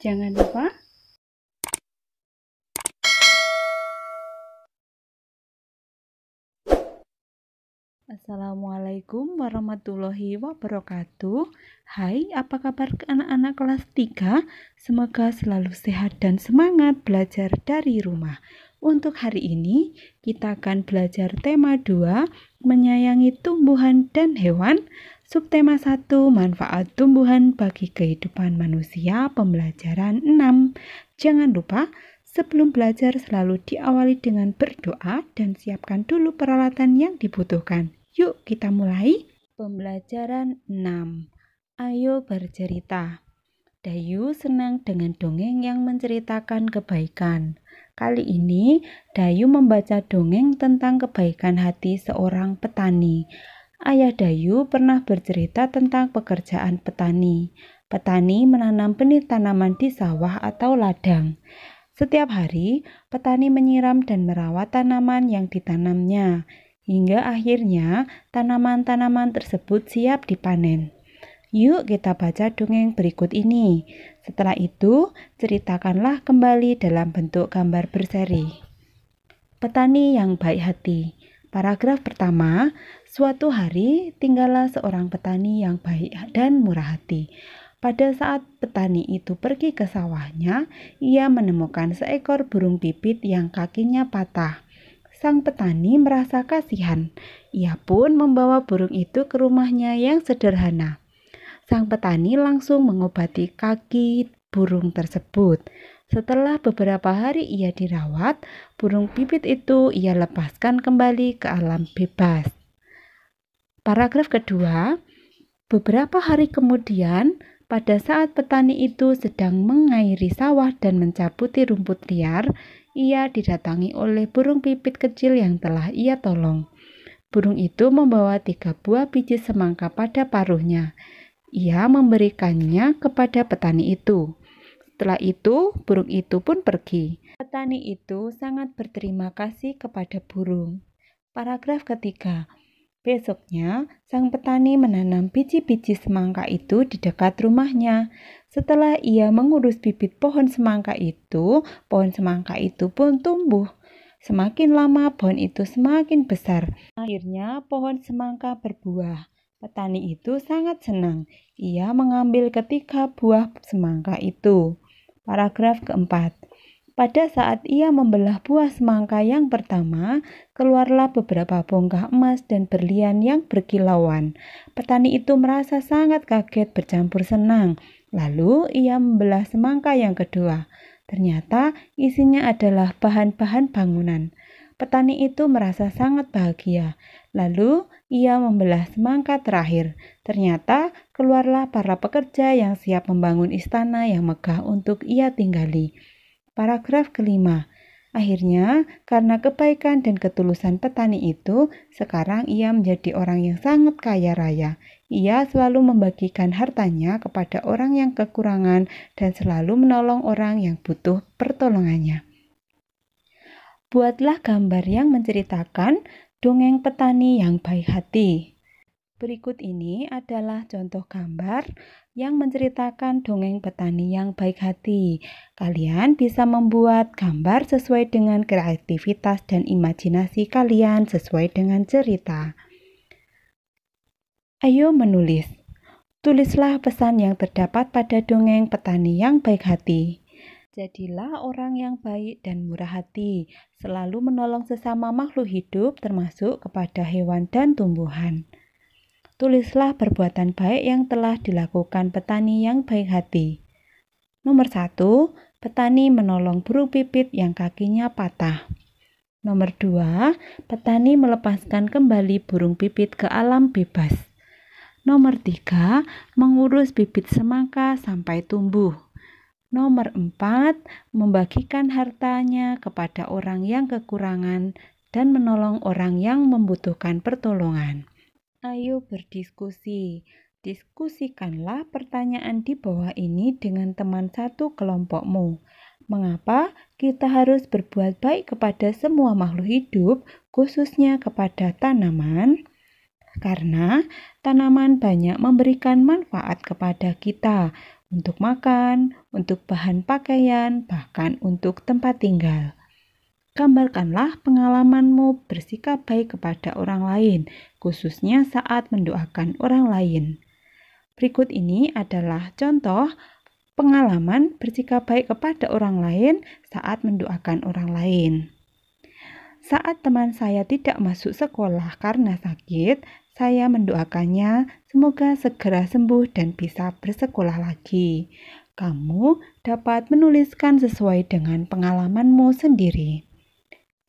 Jangan lupa Assalamualaikum warahmatullahi wabarakatuh. Hai, apa kabar anak-anak kelas 3? Semoga selalu sehat dan semangat belajar dari rumah. Untuk hari ini, kita akan belajar tema 2, menyayangi tumbuhan dan hewan. Subtema 1, manfaat tumbuhan bagi kehidupan manusia, pembelajaran 6. Jangan lupa, sebelum belajar selalu diawali dengan berdoa dan siapkan dulu peralatan yang dibutuhkan. Yuk kita mulai. Pembelajaran 6. Ayo bercerita. Dayu senang dengan dongeng yang menceritakan kebaikan. Kali ini Dayu membaca dongeng tentang kebaikan hati seorang petani. Ayah Dayu pernah bercerita tentang pekerjaan petani. Petani menanam benih tanaman di sawah atau ladang. Setiap hari, petani menyiram dan merawat tanaman yang ditanamnya, hingga akhirnya tanaman-tanaman tersebut siap dipanen. Yuk kita baca dongeng berikut ini. Setelah itu, ceritakanlah kembali dalam bentuk gambar berseri. Petani yang baik hati. Paragraf pertama, suatu hari tinggallah seorang petani yang baik dan murah hati. Pada saat petani itu pergi ke sawahnya, ia menemukan seekor burung pipit yang kakinya patah. Sang petani merasa kasihan. Ia pun membawa burung itu ke rumahnya yang sederhana. Sang petani langsung mengobati kaki burung tersebut. Setelah beberapa hari ia dirawat, burung pipit itu ia lepaskan kembali ke alam bebas. Paragraf kedua, beberapa hari kemudian, pada saat petani itu sedang mengairi sawah dan mencabuti rumput liar, ia didatangi oleh burung pipit kecil yang telah ia tolong. Burung itu membawa 3 buah biji semangka pada paruhnya. Ia memberikannya kepada petani itu. Setelah itu, burung itu pun pergi. Petani itu sangat berterima kasih kepada burung. Paragraf ketiga. Besoknya, sang petani menanam biji-biji semangka itu di dekat rumahnya. Setelah ia mengurus bibit pohon semangka itu pun tumbuh. Semakin lama pohon itu semakin besar. Akhirnya pohon semangka berbuah. Petani itu sangat senang. Ia mengambil ketiga buah semangka itu. Paragraf keempat. Pada saat ia membelah buah semangka yang pertama, keluarlah beberapa bongkah emas dan berlian yang berkilauan. Petani itu merasa sangat kaget bercampur senang. Lalu ia membelah semangka yang kedua. Ternyata isinya adalah bahan-bahan bangunan. Petani itu merasa sangat bahagia. Lalu ia membelah semangka terakhir. Ternyata keluarlah para pekerja yang siap membangun istana yang megah untuk ia tinggali. Paragraf kelima. Akhirnya, karena kebaikan dan ketulusan petani itu, sekarang ia menjadi orang yang sangat kaya raya. Ia selalu membagikan hartanya kepada orang yang kekurangan dan selalu menolong orang yang butuh pertolongannya. Buatlah gambar yang menceritakan dongeng petani yang baik hati. Berikut ini adalah contoh gambar yang menceritakan dongeng petani yang baik hati. Kalian bisa membuat gambar sesuai dengan kreativitas dan imajinasi kalian sesuai dengan cerita. Ayo menulis. Tulislah pesan yang terdapat pada dongeng petani yang baik hati. Jadilah orang yang baik dan murah hati, selalu menolong sesama makhluk hidup termasuk kepada hewan dan tumbuhan. Tulislah perbuatan baik yang telah dilakukan petani yang baik hati. Nomor 1, petani menolong burung pipit yang kakinya patah. Nomor 2, petani melepaskan kembali burung pipit ke alam bebas. Nomor 3, mengurus bibit semangka sampai tumbuh. Nomor 4, membagikan hartanya kepada orang yang kekurangan dan menolong orang yang membutuhkan pertolongan. Ayo berdiskusi. Diskusikanlah pertanyaan di bawah ini dengan teman satu kelompokmu. Mengapa kita harus berbuat baik kepada semua makhluk hidup, khususnya kepada tanaman? Karena tanaman banyak memberikan manfaat kepada kita. untuk makan, untuk bahan pakaian, bahkan untuk tempat tinggal. Gambarkanlah pengalamanmu bersikap baik kepada orang lain, khususnya saat mendoakan orang lain. Berikut ini adalah contoh pengalaman bersikap baik kepada orang lain saat mendoakan orang lain. Saat teman saya tidak masuk sekolah karena sakit, saya mendoakannya semoga segera sembuh dan bisa bersekolah lagi. Kamu dapat menuliskan sesuai dengan pengalamanmu sendiri.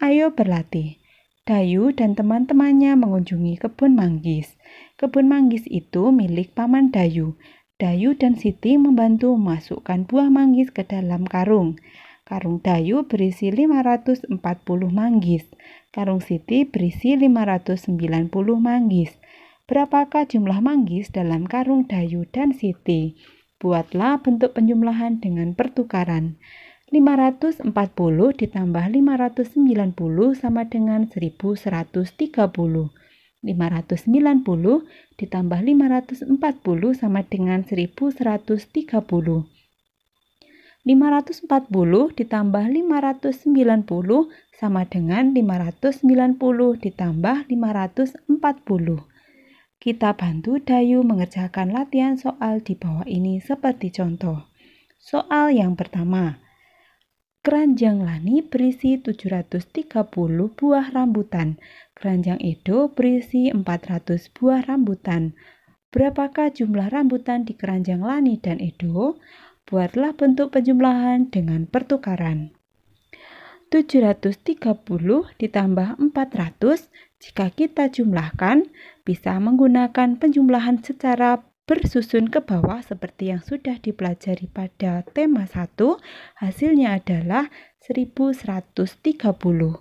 Ayo berlatih. Dayu dan teman-temannya mengunjungi kebun manggis. Kebun manggis itu milik Paman Dayu. Dayu dan Siti membantu memasukkan buah manggis ke dalam karung. Karung Dayu berisi 540 manggis. Karung Siti berisi 590 manggis. Berapakah jumlah manggis dalam karung Dayu dan Siti? Buatlah bentuk penjumlahan dengan pertukaran. 540 ditambah 590 sama dengan 1130. 590 ditambah 540 sama dengan 1130. 540 ditambah 590 sama dengan 590 ditambah 540. Kita bantu Dayu mengerjakan latihan soal di bawah ini seperti contoh. Soal yang pertama. Keranjang Lani berisi 730 buah rambutan. Keranjang Edo berisi 400 buah rambutan. Berapakah jumlah rambutan di keranjang Lani dan Edo? Buatlah bentuk penjumlahan dengan pertukaran. 730 ditambah 400, jika kita jumlahkan, bisa menggunakan penjumlahan secara bersusun ke bawah seperti yang sudah dipelajari pada tema 1, hasilnya adalah 1130.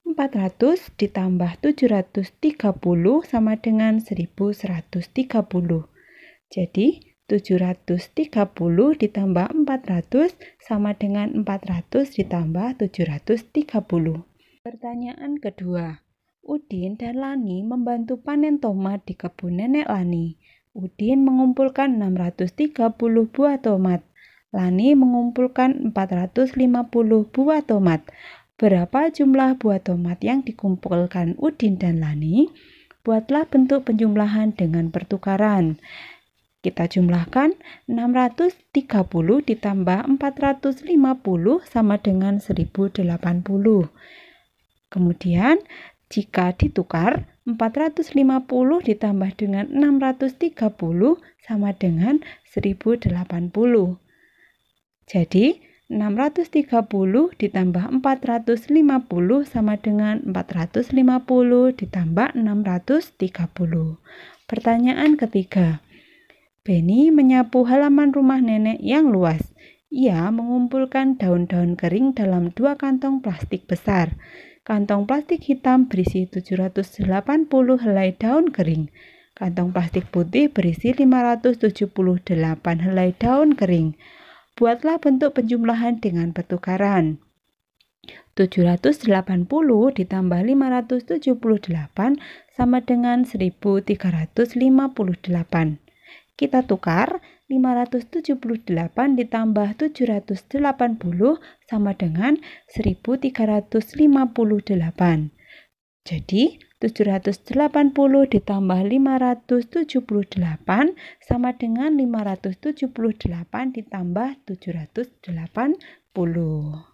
400 ditambah 730 sama dengan 1130. Jadi, 730 ditambah 400 sama dengan 400 ditambah 730. Pertanyaan kedua. Udin dan Lani membantu panen tomat di kebun nenek Lani. Udin mengumpulkan 630 buah tomat. Lani mengumpulkan 450 buah tomat. Berapa jumlah buah tomat yang dikumpulkan Udin dan Lani? Buatlah bentuk penjumlahan dengan pertukaran. Kita jumlahkan 630 ditambah 450 sama dengan 1080. Kemudian jika ditukar, 450 ditambah dengan 630 sama dengan 1080. Jadi, 630 ditambah 450 sama dengan 450 ditambah 630. Pertanyaan ketiga. Beni menyapu halaman rumah nenek yang luas. Ia mengumpulkan daun-daun kering dalam 2 kantong plastik besar. Kantong plastik hitam berisi 780 helai daun kering. Kantong plastik putih berisi 578 helai daun kering. Buatlah bentuk penjumlahan dengan pertukaran. 780 ditambah 578 sama dengan 1358. Kita tukar, 578 ditambah 780 sama dengan 1358. Jadi, 780 ditambah 578 sama dengan 578 ditambah 780.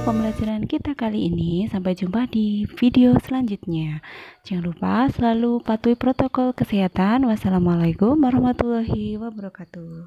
Pembelajaran kita kali ini. Sampai jumpa di video selanjutnya. Jangan lupa selalu patuhi protokol kesehatan. Wassalamualaikum warahmatullahi wabarakatuh.